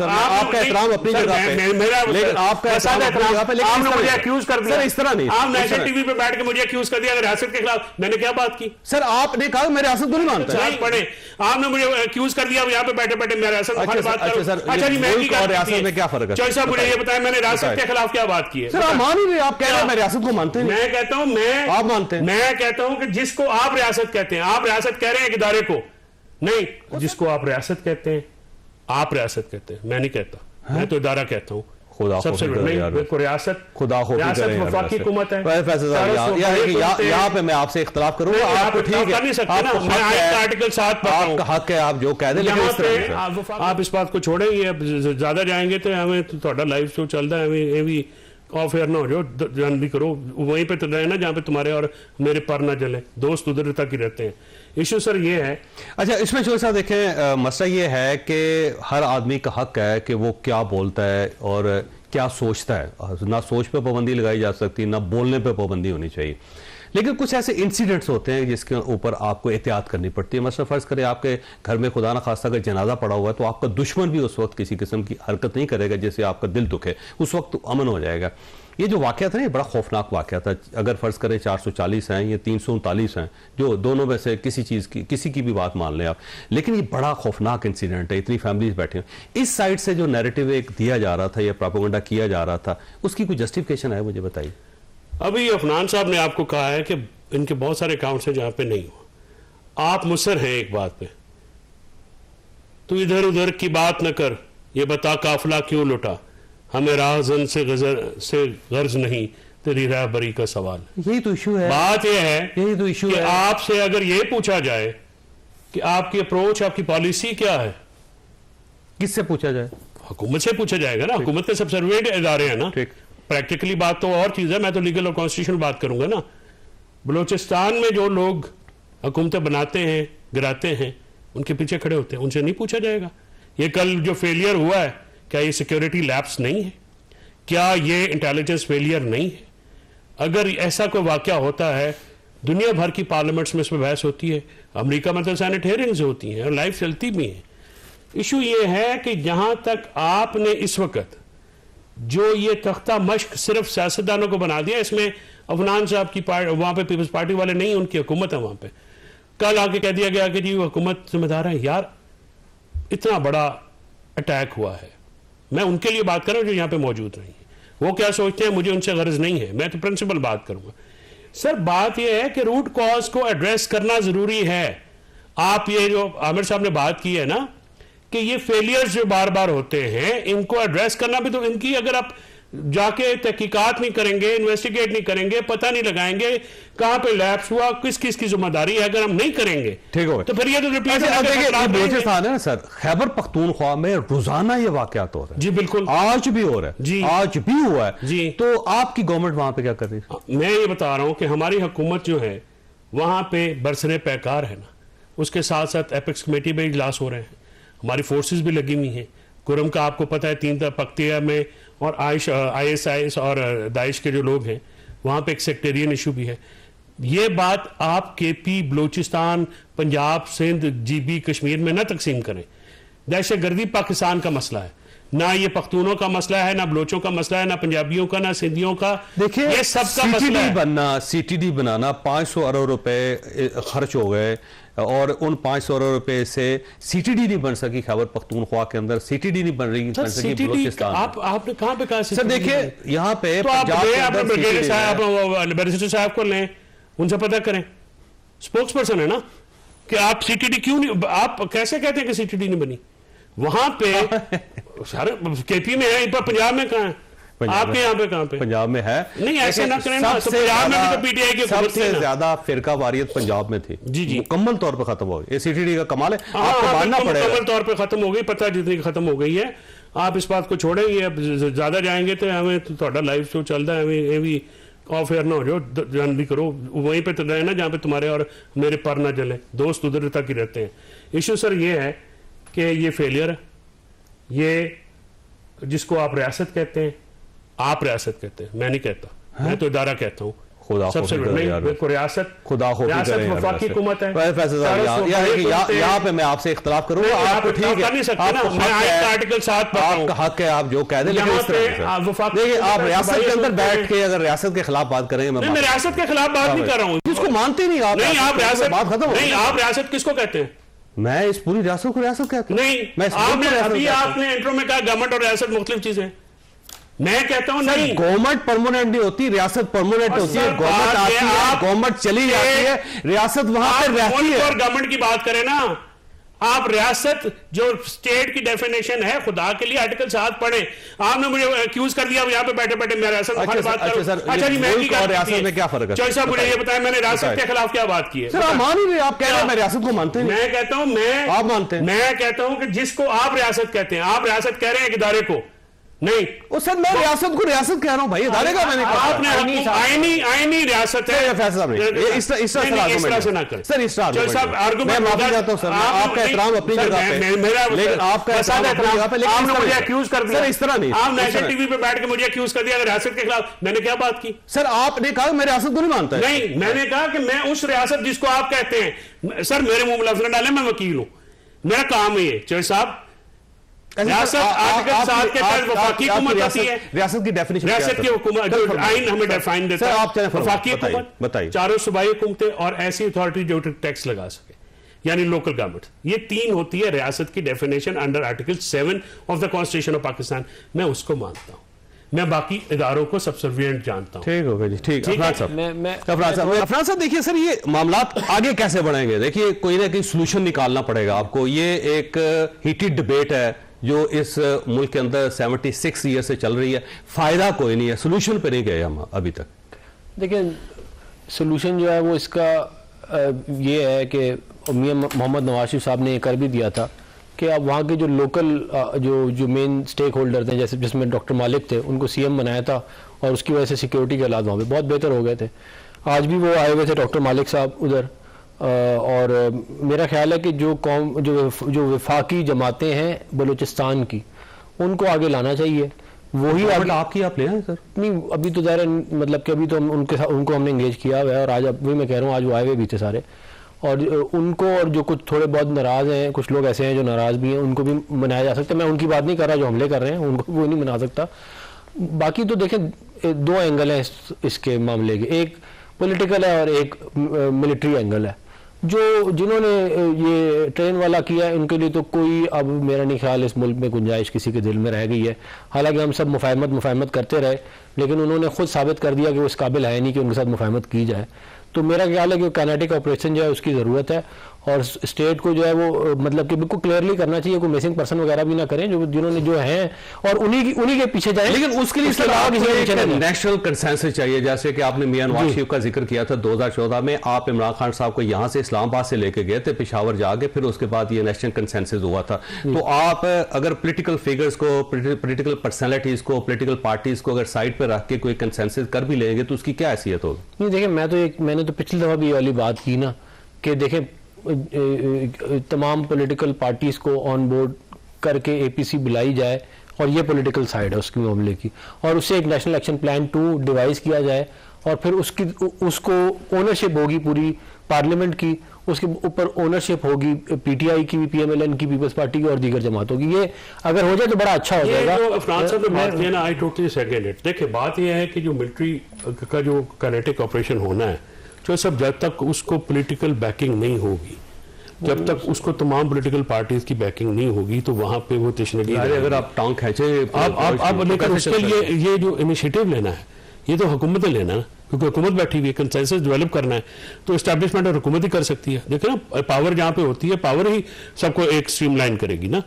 आपका एहतराम अपनी जगह पे, लेकिन आपका एहतराम अपनी जगह पे, लेकिन आपने मुझे एक्यूज कर दिया इस तरह नहीं। आप नेशनल टीवी पे बैठ के मुझे एक्यूज कर दिया रियासत के खिलाफ। मैंने क्या बात की सर? आपने कहा मैं रियासत को नहीं मानता। पढ़े आपने मुझे एक्यूज कर दिया यहाँ पे बैठे बैठे मैं रियासत बात करूं। अच्छा जी, मैं रियासत में क्या फर्क है? चौधरी साहब मुझे ये बताया मैंने रियासत के खिलाफ क्या बात की है? सर आप मान ही नहीं, आप कह रहे हैं मैं रियासत को मानते हैं। मैं कहता हूं आप मानते हैं? मैं कहता हूं कि जिसको आप रियासत कहते हैं, आप रियासत कह रहे हैं एक इदारे को नहीं, जिसको आप रियासत कहते हैं आप रियासत कहते हैं, मैं नहीं कहता, मैं तो इदारा कहता हूं। खुदा सबसे रियासत खुदा वफाकी हुकूमत है। यहाँ पे मैं आपसे इख्तिलाफ करूंगा, आपको ठीक है, आर्टिकल 7 आपका हक है, आप जो कह दें, लेकिन आप इस बात को छोड़ें, ये ज्यादा जाएंगे तो हमें थोड़ा लाइव शो चलता है, ये भी ऑफ एयर ना हो जाओ, जान भी करो, वहीं पे तो रहना जहाँ पे तुम्हारे और मेरे पर ना जले, दोस्त उधर तक ही रहते हैं। इशू सर ये है। अच्छा, इसमें जो साहब देखें, मसला ये है कि हर आदमी का हक है कि वो क्या बोलता है और क्या सोचता है। ना सोच पे पाबंदी लगाई जा सकती, ना बोलने पे पाबंदी होनी चाहिए, लेकिन कुछ ऐसे इंसिडेंट्स होते हैं जिसके ऊपर आपको एहतियात करनी पड़ती है। मतलब फर्ज करें आपके घर में खुदा ना खास्ता अगर जनाजा पड़ा हुआ है, तो आपका दुश्मन भी उस वक्त किसी किस्म की हरकत नहीं करेगा जिससे आपका दिल दुखे, उस वक्त तो अमन हो जाएगा। ये जो वाक़या था ना, ये बड़ा खौफनाक वाक़या था। अगर फ़र्ज़ करें 440 हैं, ये 339 हैं, जो दोनों में से किसी चीज़ की, किसी की भी बात मान लें आप, लेकिन ये बड़ा खौफनाक इंसिडेंट है। इतनी फैमिलीज बैठी हैं, इस साइड से जो नैरेटिव एक दिया जा रहा था या प्रोपेगेंडा किया जा रहा था, उसकी कोई जस्टिफिकेशन है? मुझे बताइए। अभी अफनान साहब ने आपको कहा है कि इनके बहुत सारे अकाउंट्स हैं जहां पे नहीं हुआ। आप मुसर हैं एक बात पे, तू इधर उधर की बात न कर, ये बता काफिला क्यों लुटा, हमें राहजन से गर्ज नहीं, तेरी राहबरी का सवाल। यही तो इशू है। बात यह है, यही तो इशू है। आपसे अगर ये पूछा जाए कि आपकी अप्रोच, आपकी पॉलिसी क्या है, किससे पूछा जाए? हुकूमत से पूछा जाएगा ना। हुकूमत के सब सर्वेंट इदारे हैं ना। प्रैक्टिकली बात तो और चीज है, मैं तो लीगल और कॉन्स्टिट्यूशनल बात करूंगा ना। बलूचिस्तान में जो लोग हुकूमतें बनाते हैं, गिराते हैं, उनके पीछे खड़े होते हैं, उनसे नहीं पूछा जाएगा? ये कल जो फेलियर हुआ है, क्या ये सिक्योरिटी लैप्स नहीं है? क्या ये इंटेलिजेंस फेलियर नहीं है? अगर ऐसा कोई वाकया होता है, दुनिया भर की पार्लियामेंट्स में इसमें बहस होती है, अमेरिका में तो सेनेट हेयरिंग्स होती हैं और लाइव चलती भी हैं। इशू ये है कि जहां तक आपने इस वक्त जो ये तख्ता मश्क सिर्फ सियासतदानों को बना दिया, इसमें अफनान साहब की पार्टी, वहां पे पीपल्स पार्टी वाले नहीं, उनकी हुकूमत है वहां पे। कल आके कह दिया गया कि जी हुकूमत जिम्मेदार है। यार, इतना बड़ा अटैक हुआ है, मैं उनके लिए बात कर रहा हूं जो यहाँ पे मौजूद नहीं है। वो क्या सोचते हैं, मुझे उनसे गर्ज नहीं है, मैं तो प्रिंसिपल बात करूंगा। सर, बात यह है कि रूट कॉज को एड्रेस करना जरूरी है। आप ये जो आमिर साहब ने बात की है ना कि ये फेलियर्स जो बार बार होते हैं, इनको एड्रेस करना भी तो इनकी, अगर आप जाके तहकीकात नहीं करेंगे, इन्वेस्टिगेट नहीं करेंगे, पता नहीं लगाएंगे कहां पे लैप्स हुआ, किस किस की जिम्मेदारी है, अगर हम नहीं करेंगे ठीक हो तो फिर ये तो रिपीट बलूचिस्तान है ना सर, खैबर पख्तूनख्वा में रोजाना ये वाकयात हो रहे हैं। जी बिल्कुल, आज भी हो रहा है जी, आज भी हुआ है जी। तो आपकी गवर्नमेंट वहां पे क्या कर रही है? मैं ये बता रहा हूं कि हमारी हुकूमत जो है वहां पे बरसरे पैकार है ना, उसके साथ साथ एपेक्स कमेटी में इजलास हो रहे हैं, हमारी फोर्सेस भी लगी हुई हैं। कुरम का आपको पता है 3 पख्तिया में, और ISIS और दाइश के जो लोग हैं वहाँ पे एक सेक्टेरियन इशू भी है। ये बात आप KP, बलूचिस्तान, पंजाब, सिंध, GB, कश्मीर में ना तकसीम करें। दहशतगर्दी पाकिस्तान का मसला है, ना ये पख्तूनों का मसला है, ना बलोचों का मसला है, ना पंजाबियों का, ना सिंधियों का। देखिए, ये सबका मसला है। CTD बनाना 500 अरब रुपए खर्च हो गए, और उन 500 अरब रुपए से CTD नहीं बन सकी। खैबर पख्तूनख्वा के अंदर CTD नहीं बन रही, बलूचिस्तान। आपने कहां पे कहा सर? देखिए यहाँ पे तो आप बैरिस्टर साहब को लें, उनसे पता करें, स्पोक्स पर्सन है ना, कि आप CTD क्यों नहीं, आप कैसे कहते हैं कि CTD नहीं बनी? वहां पे सर KP में है, पंजाब में कहां है? आपके यहाँ पे कहां पे? पंजाब में है। नहीं, ऐसे ना करें ना, तो पंजाब में भी तो PTI की सबसे ज्यादा फिरका वारियत पंजाब में थी। जी जी, मुकम्मल तौर पे खत्म हो गई। CTD का कमाल है, आपको मानना पड़ेगा, मुकम्मल तौर पे खत्म हो गई, पता जितनी खत्म हो गई है। आप इस बात को छोड़ें, ये अब ज्यादा जाएंगे तो हमें थोड़ा लाइव शो चलता है, ये भी ऑफ एयर ना हो जाओ, जान भी करो, वहीं पे तो रहना जहाँ पे तुम्हारे और मेरे पर ना जले, दोस्त उधर तक ही रहते हैं। इशू सर ये है कि ये फेलियर है, ये जिसको आप रियासत कहते हैं आप रियासत कहते हैं, मैं नहीं कहता, मैं तो इदारा कहता हूँ। खुदा रियासत खुदा वफाकी हुकूमत है। यहाँ पे मैं आपसे इख्तलाफ करूंगा, आपको ठीक है, आर्टिकल 7 आपका हक है, आप जो कह दें, लेकिन देखिए आप रियासत के अंदर बैठ के अगर रियासत के खिलाफ बात करेंगे, मैं रियासत के खिलाफ बात नहीं कर रहा हूँ, किसको मानते नहीं आप, नहीं आप रियासत, बात खत्म, नहीं आप रियासत किसको कहते हैं? मैं इस पूरी रियासत को रियासत कहता हूं। नहीं, मैं आपने इंट्रो में कहा गवर्नमेंट और रियासत मुख्तलिफ चीजें, मैं कहता हूं नहीं, गवर्नमेंट परमानेंट नहीं होती, रियासत परमानेंट होती है। गवर्नमेंट आती है, गवर्नमेंट चली जाती है, रियासत वहां पर रहती है। और गवर्नमेंट की बात करें ना, आप रियासत जो स्टेट की डेफिनेशन है, खुदा के लिए आर्टिकल 7 पढ़े। आपने मुझे एक्यूज कर दिया यहाँ पे बैठे बैठे मैं रियासत बात करूं। अच्छा जी, मैं रियासत में क्या फर्क है? चौधरी साहब मुझे ये बताया मैंने रियासत के खिलाफ क्या बात की है? सर आप मान ही नहीं, आप कह रहे हैं मैं रियासत को मानते हैं। मैं कहता हूं आप मानते हैं, मैं कहता हूं कि जिसको आप रियासत कहते हैं, आप रियासत कह रहे हैं इदारे को नहीं, ओ सर मैं रियासत को रियासत कह रहा हूं भाई, इदारे का मैंने कहा। आपने आईनी रियासत है फैसला नहीं, इस तरह से ना करें सर, इस तरह मैं माफी चाहता हूं सर, आपका एहतराम अपनी जगह पे, लेकिन आपका एहतराम अपनी जगह पे, लेकिन आपने मुझे एक्यूज कर दिया इस तरह नहीं। आप नेशनल टीवी पे बैठ के मुझे एक्यूज कर दिया रियासत के खिलाफ, मैंने क्या बात की? सर आपने कहा मैं रियासत को नहीं मानता। नहीं, मैंने कहा कि मैं उस रियासत जिसको आप कहते हैं, सर मेरे मुंह में लफ्ज न डालें, मैं वकील हूं, मेरा काम है ये। चौधरी साहब रियासत आर्टिकल 7 के तहत वफाकी हुकूमत होती है, रियासत की डेफिनेशन, रियासत की हुकूमत जो आइन हमें डिफाइन देता है, आप वफाकी हुकूमत बताइए, चारों सूबाई हुकूमतें और ऐसी अथॉरिटी जो टैक्स लगा सके, यानी लोकल गवर्नमेंट, ये 3 होती है रियासत की definition under article 7 of the constitution of Pakistan. मैं उसको मानता हूं, मैं बाकी इदारों को सबसर्विएंट जानता हूं। ठीक हो गया जी, ठीक। अफराज साहब देखिए सर, ये मामलात आगे कैसे बढ़ेंगे? देखिए कोई ना कोई सोल्यूशन निकालना पड़ेगा आपको। ये एक हीटेड डिबेट है जो इस मुल्क के अंदर 76 ईयर से चल रही है, फायदा कोई नहीं है, सोल्यूशन पे नहीं गए हम अभी तक। देखिए सोल्यूशन जो है वो इसका ये है कि मियां मोहम्मद नवाज शरीफ साहब ने कर भी दिया था कि अब वहाँ के जो लोकल जो मेन स्टेक होल्डर थे, जैसे जिसमें डॉक्टर मालिक थे, उनको सीएम बनाया था और उसकी वजह से सिक्योरिटी के हालात वहाँ पे बहुत बेहतर हो गए थे। आज भी वो आए हुए थे डॉक्टर मालिक साहब उधर, और मेरा ख्याल है कि जो वफाकी जमातें हैं बलूचिस्तान की, उनको आगे लाना चाहिए। वही आगे आपकी आप ले आए सर? नहीं, अभी तो ज़ाहिर मतलब कि अभी तो उनको हमने इंगेज किया हुआ है, और आज वही मैं कह रहा हूँ, आज वो आए हुए भी थे सारे, और उनको, और जो कुछ थोड़े बहुत नाराज़ हैं, कुछ लोग ऐसे हैं जो नाराज़ भी हैं, उनको भी मनाया जा सकता है। मैं उनकी बात नहीं कर रहा जो हमले कर रहे हैं, उनको वो नहीं मना सकता। बाकी तो देखें 2 एंगल हैं इसके मामले के, एक पॉलिटिकल है और एक मिलिट्री एंगल है। जिन्होंने ये ट्रेन वाला किया है, उनके लिए तो कोई अब मेरा नहीं ख्याल इस मुल्क में गुंजाइश किसी के दिल में रह गई है। हालांकि हम सब मुफाहमत करते रहे, लेकिन उन्होंने खुद साबित कर दिया कि वो इस काबिल है नहीं कि उनके साथ मुफाहमत की जाए। तो मेरा ख्याल है कि काइनेटिक ऑपरेशन जो है उसकी ज़रूरत है, और स्टेट को जो है वो मतलब कि बिल्कुल क्लियरली करना चाहिए, कोई मिसिंग पर्सन वगैरह भी ना करें, जिन्होंने जो हैं, और उन्हीं के पीछे जाए। लेकिन उसके लिए नेशनल कंसेंसस चाहिए, जैसे कि आपने मियां नवाज शरीफ का जिक्र किया था 2014 में, आप इमरान खान साहब को यहाँ से इस्लामाबाद से लेके गए थे पेशावर जाके, फिर उसके बाद ये नेशनल कंसेंसस हुआ था। तो आप अगर पोलिटिकल फिगर्स को, पोलिटिकल पर्सनैलिटीज को, पोलिटिकल पार्टीज को अगर साइड पर रख के कोई कंसेंसस कर भी लेंगे तो उसकी क्या हैसियत होगी? नहीं देखिए, मैंने तो पिछली दफा भी ये वाली बात की ना कि देखें तमाम पॉलिटिकल पार्टीज को ऑन बोर्ड करके एपीसी बुलाई जाए, और ये पॉलिटिकल साइड है उसकी मामले की, और उससे एक नेशनल एक्शन प्लान 2 डिवाइस किया जाए, और फिर उसको ओनरशिप होगी पूरी पार्लियामेंट की, उसके ऊपर ओनरशिप होगी पीटीआई की भी, पीएमएलएन की, पीपल्स पार्टी की और दीगर जमातों की। ये अगर हो जाए तो बड़ा अच्छा हो जाएगा। I totally second it. देखिए बात यह है कि जो मिलिट्री का जो काइनेटिक ऑपरेशन होना है, जो सब जब तक उसको पॉलिटिकल बैकिंग नहीं होगी, जब तक उसको तमाम पॉलिटिकल पार्टीज की बैकिंग नहीं होगी, तो वहां पे वो तशनगी, अगर आप टांग खींचे आप लेकिन उसके लिए ये जो इनिशिएटिव लेना है, ये तो हुकूमत ने लेना है, क्योंकि हुकूमत बैठी हुई है, कंसेंसस डेवलप करना है, तो एस्टैब्लिशमेंट और हुकूमत ही कर सकती है। देखो ना, पावर जहां पे होती है, पावर ही सबको एक स्ट्रीमलाइन करेगी ना।